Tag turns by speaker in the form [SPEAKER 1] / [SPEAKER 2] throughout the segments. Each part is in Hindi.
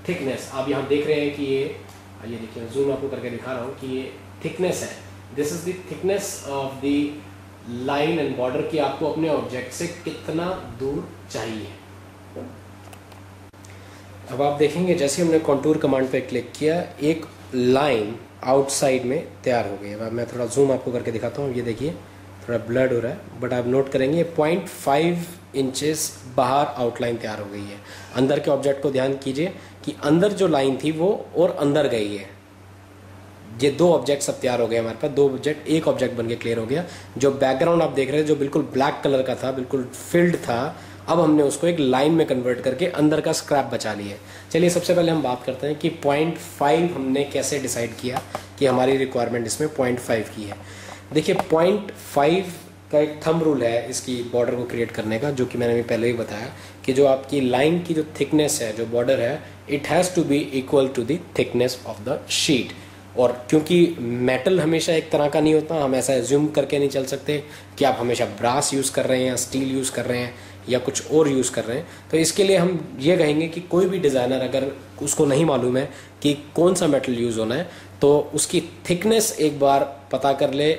[SPEAKER 1] थिकनेस आप यहाँ देख रहे हैं कि ये देखिए जूम आपको करके दिखा रहा हूँ कि ये थिकनेस है। This is the thickness of the line and border की आपको अपने ऑब्जेक्ट से कितना दूर चाहिए। अब आप देखेंगे जैसे हमने कॉन्टूर कमांड पे क्लिक किया एक लाइन आउटसाइड में तैयार हो गई है। मैं थोड़ा जूम आपको करके दिखाता हूँ, ये देखिए थोड़ा ब्लड हो रहा है बट आप नोट करेंगे 0.5 इंचेस बाहर आउटलाइन तैयार हो गई है। अंदर के ऑब्जेक्ट को ध्यान कीजिए कि अंदर जो लाइन थी वो और अंदर गई है। ये दो ऑब्जेक्ट अब तैयार हो गए हमारे पास, दो ऑब्जेक्ट एक ऑब्जेक्ट बन के क्लियर हो गया। जो बैकग्राउंड आप देख रहे हैं जो बिल्कुल ब्लैक कलर का था, बिल्कुल फिल्ड था, अब हमने उसको एक लाइन में कन्वर्ट करके अंदर का स्क्रैप बचा लिया। चलिए सबसे पहले हम बात करते हैं कि 0.5 हमने कैसे डिसाइड किया कि हमारी रिक्वायरमेंट इसमें 0.5 की है। देखिए 0.5 का एक थंब रूल है इसकी बॉर्डर को क्रिएट करने का, जो कि मैंने अभी पहले ही बताया कि जो आपकी लाइन की जो थिकनेस है, जो बॉर्डर है, it has to be equal to the thickness of the sheet. और क्योंकि मेटल हमेशा एक तरह का नहीं होता, हम ऐसा एज्यूम करके नहीं चल सकते कि आप हमेशा ब्रास यूज़ कर रहे हैं या स्टील यूज़ कर रहे हैं या कुछ और यूज़ कर रहे हैं। तो इसके लिए हम ये कहेंगे कि कोई भी डिज़ाइनर अगर उसको नहीं मालूम है कि कौन सा मेटल यूज़ होना है तो उसकी थिकनेस एक बार पता कर ले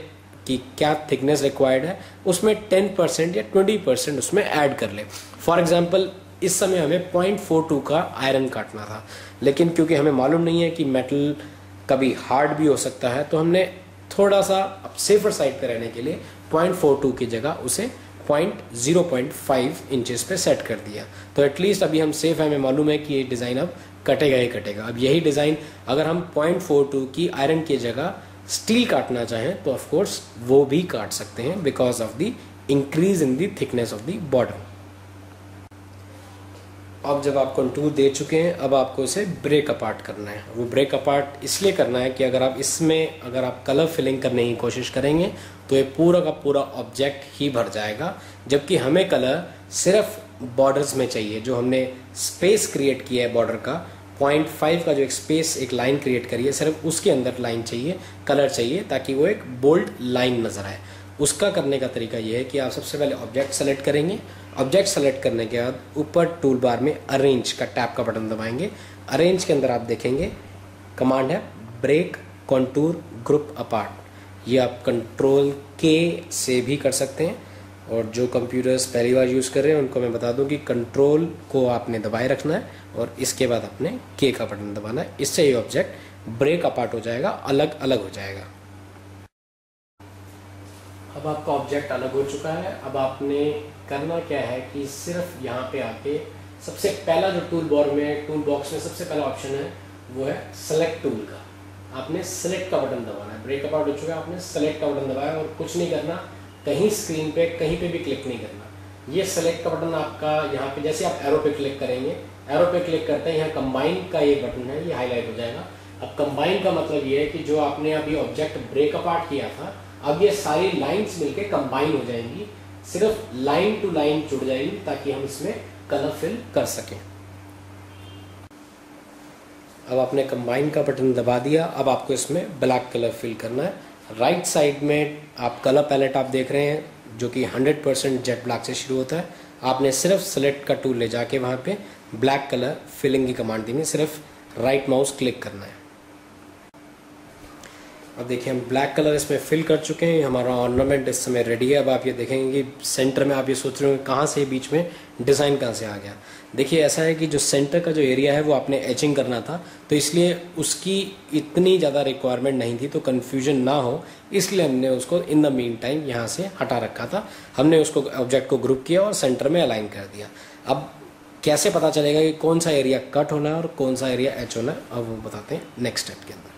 [SPEAKER 1] कि क्या थिकनेस रिक्वायर्ड है, उसमें 10% या 20% उसमें ऐड कर ले। फॉर एग्जांपल इस समय हमें 0.42 का आयरन काटना था, लेकिन क्योंकि हमें मालूम नहीं है कि मेटल कभी हार्ड भी हो सकता है तो हमने थोड़ा सा सेफर साइड पे रहने के लिए 0.42 की जगह उसे 0.5 इंचेस पे सेट कर दिया। तो एटलीस्ट अभी हम सेफ है, हमें मालूम है कि ये डिज़ाइन अब कटेगा ही कटेगा। अब यही डिज़ाइन अगर हम 0.42 की आयरन की जगह स्टील काटना चाहें तो ऑफ कोर्स वो भी काट सकते हैं because of the increase in the thickness of the border. अब जब आप कंटूर दे चुके हैं अब आपको इसे ब्रेक अपार्ट करना है। वो ब्रेक अपार्ट इसलिए करना है कि अगर आप कलर फिलिंग करने की कोशिश करेंगे तो ये पूरा का पूरा ऑब्जेक्ट ही भर जाएगा, जबकि हमें कलर सिर्फ बॉर्डर्स में चाहिए। जो हमने स्पेस क्रिएट किया है बॉर्डर का 0.5 का जो एक स्पेस एक लाइन क्रिएट करी है, सिर्फ उसके अंदर लाइन चाहिए, कलर चाहिए, ताकि वो एक बोल्ड लाइन नजर आए। उसका करने का तरीका ये है कि आप सबसे पहले ऑब्जेक्ट सेलेक्ट करेंगे। ऑब्जेक्ट सेलेक्ट करने के बाद ऊपर टूल बार में अरेंज का टैप का बटन दबाएंगे। अरेंज के अंदर आप देखेंगे कमांड है ब्रेक कॉन्टूर ग्रुप अपार्ट। ये आप कंट्रोल के से भी कर सकते हैं, और जो कंप्यूटर्स पहली बार यूज़ कर रहे हैं उनको मैं बता दूं कि कंट्रोल को आपने दबाए रखना है और इसके बाद आपने के का बटन दबाना है। इससे ये ऑब्जेक्ट ब्रेक अपार्ट हो जाएगा, अलग अलग हो जाएगा। अब आपका ऑब्जेक्ट अलग हो चुका है। अब आपने करना क्या है कि सिर्फ यहाँ पे आके सबसे पहला जो टूल बॉक्स में सबसे पहला ऑप्शन है वो है सेलेक्ट टूल का। आपने सेलेक्ट का बटन दबाना है। ब्रेक अपार्ट हो चुका है, आपने सेलेक्ट का बटन दबाया और कुछ नहीं करना, कहीं स्क्रीन पे कहीं पे भी क्लिक नहीं करना। ये सेलेक्ट का बटन आपका यहाँ पे जैसे आप एरो पे क्लिक करेंगे, एरो पे क्लिक करते हैं यहाँ कंबाइन का ये बटन है, ये हाईलाइट हो जाएगा। अब कंबाइन का मतलब ये है कि जो आपने अभी ऑब्जेक्ट ब्रेक अपार्ट किया था, अब ये सारी लाइंस मिलके कंबाइन हो जाएंगी, सिर्फ लाइन टू लाइन जुड़ जाएंगी ताकि हम इसमें कलर फिल कर सकें। अब आपने कंबाइन का बटन दबा दिया। अब आपको इसमें ब्लैक कलर फिल करना है। राइट साइड में आप कलर पैलेट आप देख रहे हैं जो कि 100% जेट ब्लैक से शुरू होता है। आपने सिर्फ सेलेक्ट का टूल ले जाके वहाँ पे ब्लैक कलर फिलिंग की कमांड देनी, सिर्फ राइट माउस क्लिक करना है। अब देखिए हम ब्लैक कलर इसमें फिल कर चुके हैं। हमारा ऑर्नामेंट इस समय रेडी है। अब आप ये देखेंगे कि सेंटर में आप ये सोच रहे हो कहाँ से बीच में डिज़ाइन कहाँ से आ गया। देखिए ऐसा है कि जो सेंटर का जो एरिया है वो आपने एचिंग करना था, तो इसलिए उसकी इतनी ज़्यादा रिक्वायरमेंट नहीं थी, तो कन्फ्यूजन ना हो इसलिए हमने उसको इन द मीन टाइम यहाँ से हटा रखा था। हमने उसको ऑब्जेक्ट को ग्रुप किया और सेंटर में अलाइन कर दिया। अब कैसे पता चलेगा कि कौन सा एरिया कट होना है और कौन सा एरिया एच होना है, अब वो बताते हैं नेक्स्ट स्टेप के अंदर।